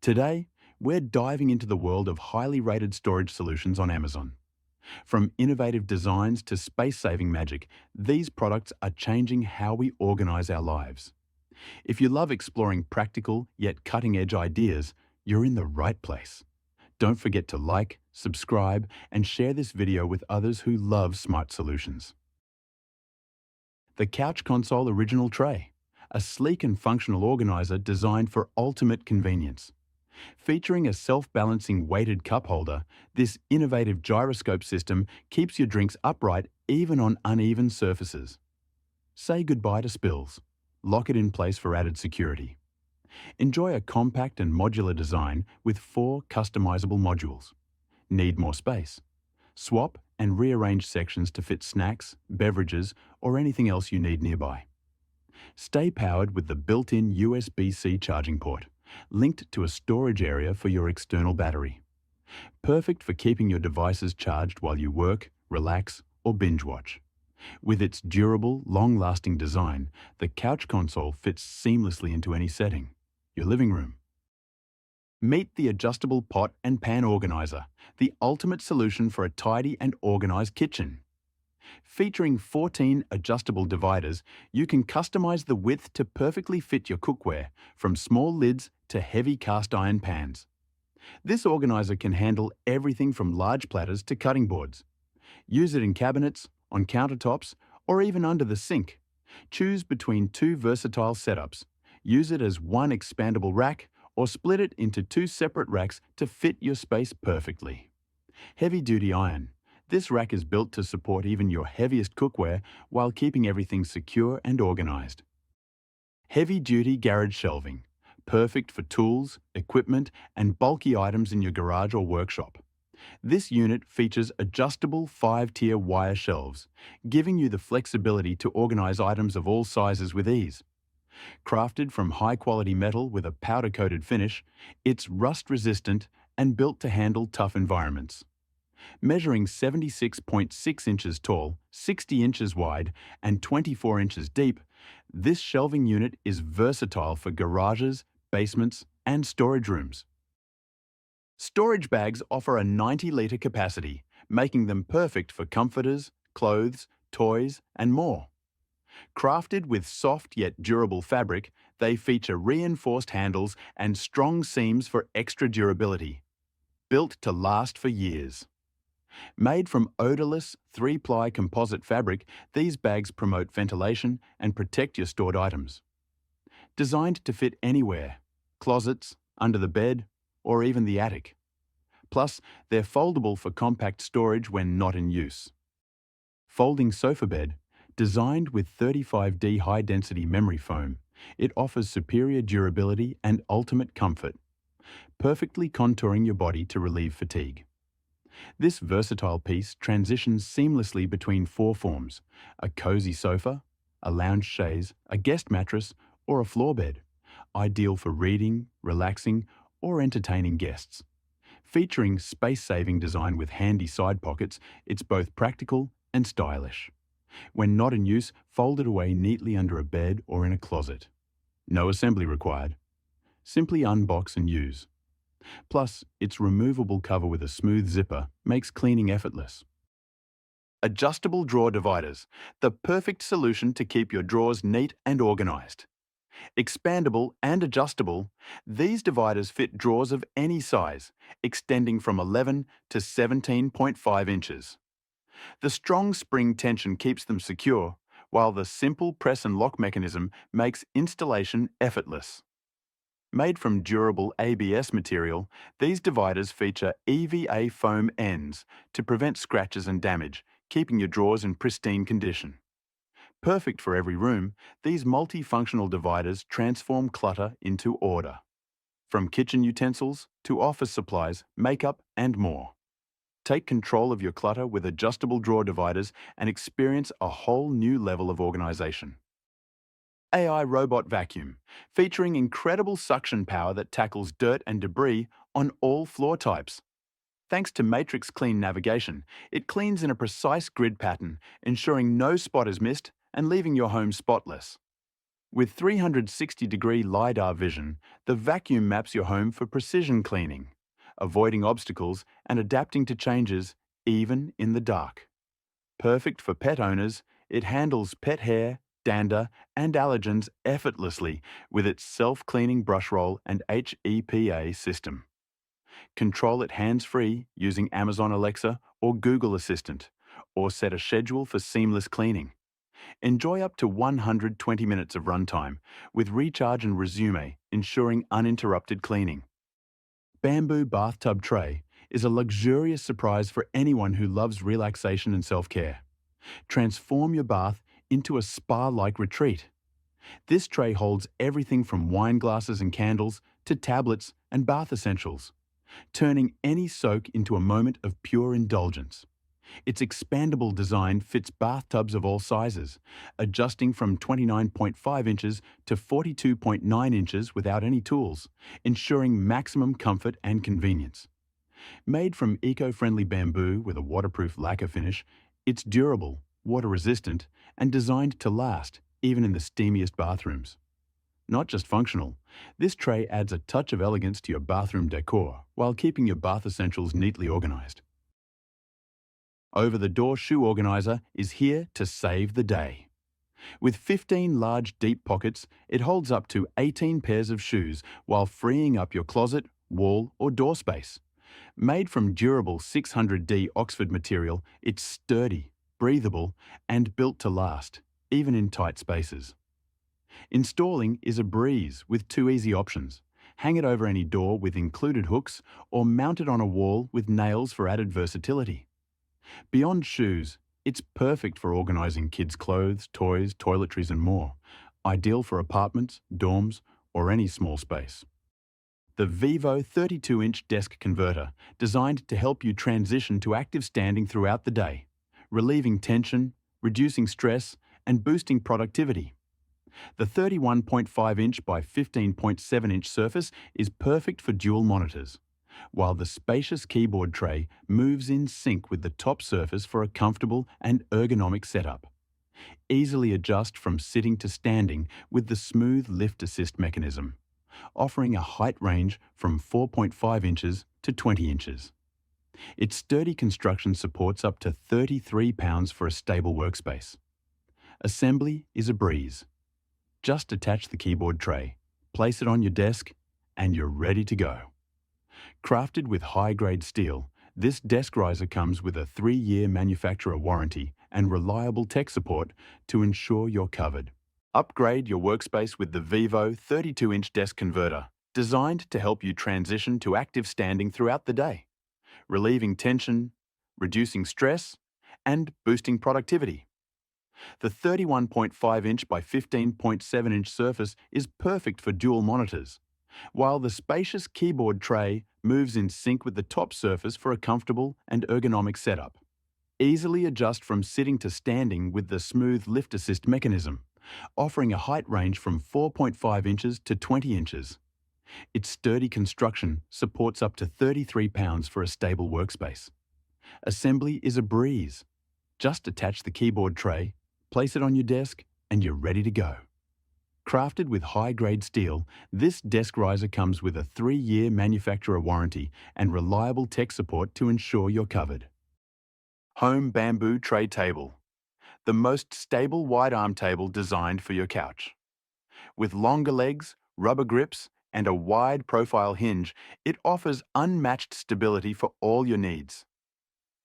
Today, we're diving into the world of highly rated storage solutions on Amazon. From innovative designs to space-saving magic, these products are changing how we organize our lives. If you love exploring practical yet cutting-edge ideas, you're in the right place. Don't forget to like, subscribe, and share this video with others who love smart solutions. The Couch Console Original Tray, a sleek and functional organizer designed for ultimate convenience. Featuring a self-balancing weighted cup holder, this innovative gyroscope system keeps your drinks upright even on uneven surfaces. Say goodbye to spills. Lock it in place for added security. Enjoy a compact and modular design with 4 customizable modules. Need more space? Swap and rearrange sections to fit snacks, beverages, or anything else you need nearby. Stay powered with the built-in USB-C charging port, linked to a storage area for your external battery. Perfect for keeping your devices charged while you work, relax, or binge watch. With its durable, long-lasting design, the Couch Console fits seamlessly into any setting. Your living room. Meet the adjustable pot and pan organizer, the ultimate solution for a tidy and organized kitchen. Featuring 14 adjustable dividers, you can customize the width to perfectly fit your cookware, from small lids to heavy cast iron pans. This organizer can handle everything from large platters to cutting boards. Use it in cabinets, on countertops, or even under the sink. Choose between 2 versatile setups. Use it as one expandable rack, or split it into 2 separate racks to fit your space perfectly. Heavy-duty iron. This rack is built to support even your heaviest cookware while keeping everything secure and organized. Heavy-duty garage shelving. Perfect for tools, equipment, and bulky items in your garage or workshop. This unit features adjustable 5-tier wire shelves, giving you the flexibility to organize items of all sizes with ease. Crafted from high-quality metal with a powder-coated finish, it's rust-resistant and built to handle tough environments. Measuring 76.6 inches tall, 60 inches wide, and 24 inches deep, this shelving unit is versatile for garages, basements, and storage rooms. Storage bags offer a 90-litre capacity, making them perfect for comforters, clothes, toys, and more. Crafted with soft yet durable fabric, they feature reinforced handles and strong seams for extra durability. Built to last for years. Made from odorless, 3-ply composite fabric, these bags promote ventilation and protect your stored items. Designed to fit anywhere, closets, under the bed, or even the attic. Plus, they're foldable for compact storage when not in use. Folding sofa bed. Designed with 35D high-density memory foam, it offers superior durability and ultimate comfort, perfectly contouring your body to relieve fatigue. This versatile piece transitions seamlessly between 4 forms: a cozy sofa, a lounge chaise, a guest mattress, or a floor bed, ideal for reading, relaxing, or entertaining guests. Featuring space-saving design with handy side pockets, it's both practical and stylish. When not in use, fold it away neatly under a bed or in a closet. No assembly required. Simply unbox and use. Plus, its removable cover with a smooth zipper makes cleaning effortless. Adjustable drawer dividers, the perfect solution to keep your drawers neat and organized. Expandable and adjustable, these dividers fit drawers of any size, extending from 11 to 17.5 inches. The strong spring tension keeps them secure, while the simple press and lock mechanism makes installation effortless. Made from durable ABS material, these dividers feature EVA foam ends to prevent scratches and damage, keeping your drawers in pristine condition. Perfect for every room, these multifunctional dividers transform clutter into order. From kitchen utensils to office supplies, makeup, and more. Take control of your clutter with adjustable drawer dividers and experience a whole new level of organization. AI Robot Vacuum, featuring incredible suction power that tackles dirt and debris on all floor types. Thanks to Matrix Clean navigation, it cleans in a precise grid pattern, ensuring no spot is missed and leaving your home spotless. With 360-degree LiDAR vision, the vacuum maps your home for precision cleaning, avoiding obstacles and adapting to changes even in the dark. Perfect for pet owners, it handles pet hair, dander, and allergens effortlessly with its self-cleaning brush roll and HEPA system. Control it hands-free using Amazon Alexa or Google Assistant, or set a schedule for seamless cleaning. Enjoy up to 120 minutes of runtime, with recharge and resume ensuring uninterrupted cleaning. Bamboo Bathtub Tray is a luxurious surprise for anyone who loves relaxation and self-care. Transform your bath into a spa-like retreat. This tray holds everything from wine glasses and candles to tablets and bath essentials, turning any soak into a moment of pure indulgence. Its expandable design fits bathtubs of all sizes, adjusting from 29.5 inches to 42.9 inches without any tools, ensuring maximum comfort and convenience. Made from eco-friendly bamboo with a waterproof lacquer finish, it's durable, water-resistant, and designed to last, even in the steamiest bathrooms. Not just functional, this tray adds a touch of elegance to your bathroom decor while keeping your bath essentials neatly organized. Over-the-door shoe organizer is here to save the day. With 15 large, deep pockets, it holds up to 18 pairs of shoes while freeing up your closet, wall, or door space. Made from durable 600D Oxford material, it's sturdy, breathable, and built to last, even in tight spaces. Installing is a breeze with two easy options. Hang it over any door with included hooks, or mount it on a wall with nails for added versatility. Beyond shoes, it's perfect for organizing kids' clothes, toys, toiletries, and more. Ideal for apartments, dorms, or any small space. The VIVO 32-inch desk converter, designed to help you transition to active standing throughout the day, relieving tension, reducing stress, and boosting productivity. The 31.5-inch by 15.7-inch surface is perfect for dual monitors, while the spacious keyboard tray moves in sync with the top surface for a comfortable and ergonomic setup. Easily adjust from sitting to standing with the smooth lift assist mechanism, offering a height range from 4.5 inches to 20 inches. Its sturdy construction supports up to 33 pounds for a stable workspace. Assembly is a breeze. Just attach the keyboard tray, place it on your desk, and you're ready to go. Crafted with high-grade steel, this desk riser comes with a 3-year manufacturer warranty and reliable tech support to ensure you're covered. Upgrade your workspace with the VIVO 32-inch desk converter, designed to help you transition to active standing throughout the day, relieving tension, reducing stress, and boosting productivity. The 31.5-inch by 15.7-inch surface is perfect for dual monitors, while the spacious keyboard tray moves in sync with the top surface for a comfortable and ergonomic setup. Easily adjust from sitting to standing with the smooth lift assist mechanism, offering a height range from 4.5 inches to 20 inches. Its sturdy construction supports up to 33 pounds for a stable workspace. Assembly is a breeze. Just attach the keyboard tray, place it on your desk, and you're ready to go. Crafted with high-grade steel, this desk riser comes with a 3-year manufacturer warranty and reliable tech support to ensure you're covered. Home Bamboo Tray Table, the most stable wide-arm table designed for your couch. With longer legs, rubber grips, and a wide profile hinge, it offers unmatched stability for all your needs.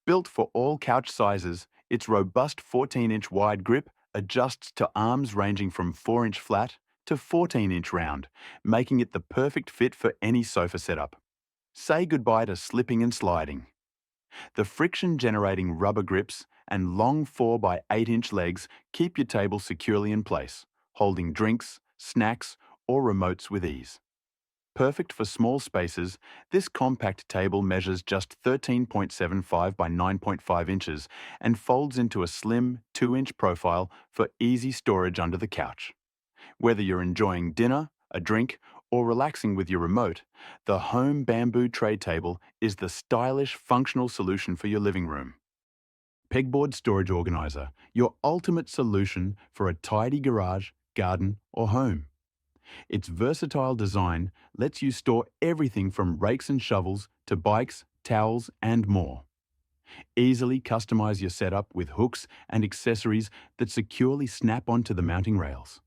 Built for all couch sizes, its robust 14-inch wide grip adjusts to arms ranging from 4-inch flat to 14-inch round, making it the perfect fit for any sofa setup. Say goodbye to slipping and sliding. The friction-generating rubber grips and long 4 by 8-inch legs keep your table securely in place, holding drinks, snacks, or remotes with ease. Perfect for small spaces, this compact table measures just 13.75 by 9.5 inches and folds into a slim 2-inch profile for easy storage under the couch. Whether you're enjoying dinner, a drink, or relaxing with your remote, the Home Bamboo Tray Table is the stylish, functional solution for your living room. Pegboard Storage Organizer, your ultimate solution for a tidy garage, garden or home. Its versatile design lets you store everything from rakes and shovels to bikes, towels, and more. Easily customize your setup with hooks and accessories that securely snap onto the mounting rails.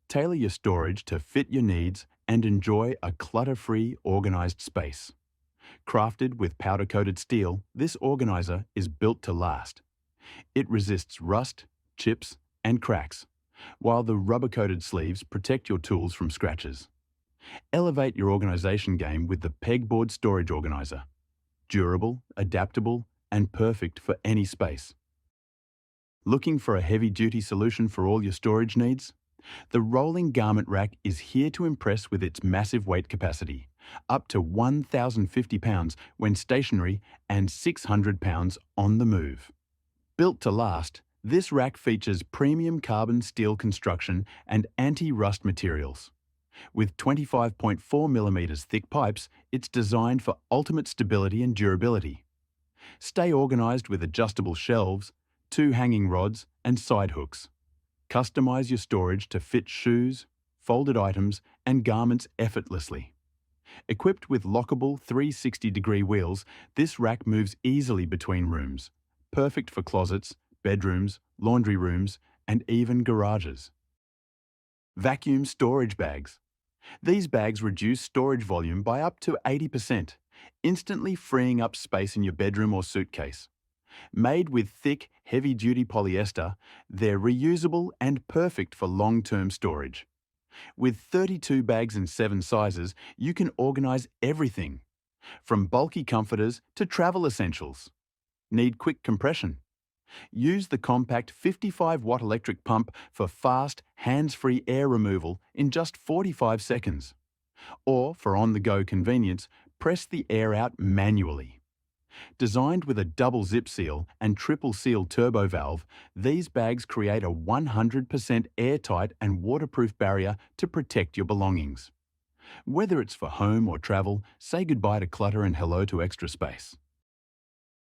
Tailor your storage to fit your needs and enjoy a clutter-free, organized space. Crafted with powder-coated steel, this organizer is built to last. It resists rust, chips, and cracks, while the rubber-coated sleeves protect your tools from scratches. Elevate your organization game with the Peboard storage organizer. Durable, adaptable, and perfect for any space. Looking for a heavy-duty solution for all your storage needs? The rolling garment rack is here to impress with its massive weight capacity, up to 1,050 pounds when stationary and 600 pounds on the move. Built to last, this rack features premium carbon steel construction and anti-rust materials. With 25.4mm thick pipes, it's designed for ultimate stability and durability. Stay organized with adjustable shelves, 2 hanging rods, and side hooks. Customize your storage to fit shoes, folded items, and garments effortlessly. Equipped with lockable 360-degree wheels, this rack moves easily between rooms, perfect for closets, bedrooms, laundry rooms, and even garages. Vacuum storage bags. These bags reduce storage volume by up to 80%, instantly freeing up space in your bedroom or suitcase. Made with thick, heavy-duty polyester, they're reusable and perfect for long-term storage. With 32 bags in 7 sizes, you can organize everything, from bulky comforters to travel essentials. Need quick compression? Use the compact 55-watt electric pump for fast, hands-free air removal in just 45 seconds. Or, for on-the-go convenience, press the air out manually. Designed with a double zip seal and triple seal turbo valve, these bags create a 100% airtight and waterproof barrier to protect your belongings. Whether it's for home or travel, say goodbye to clutter and hello to extra space.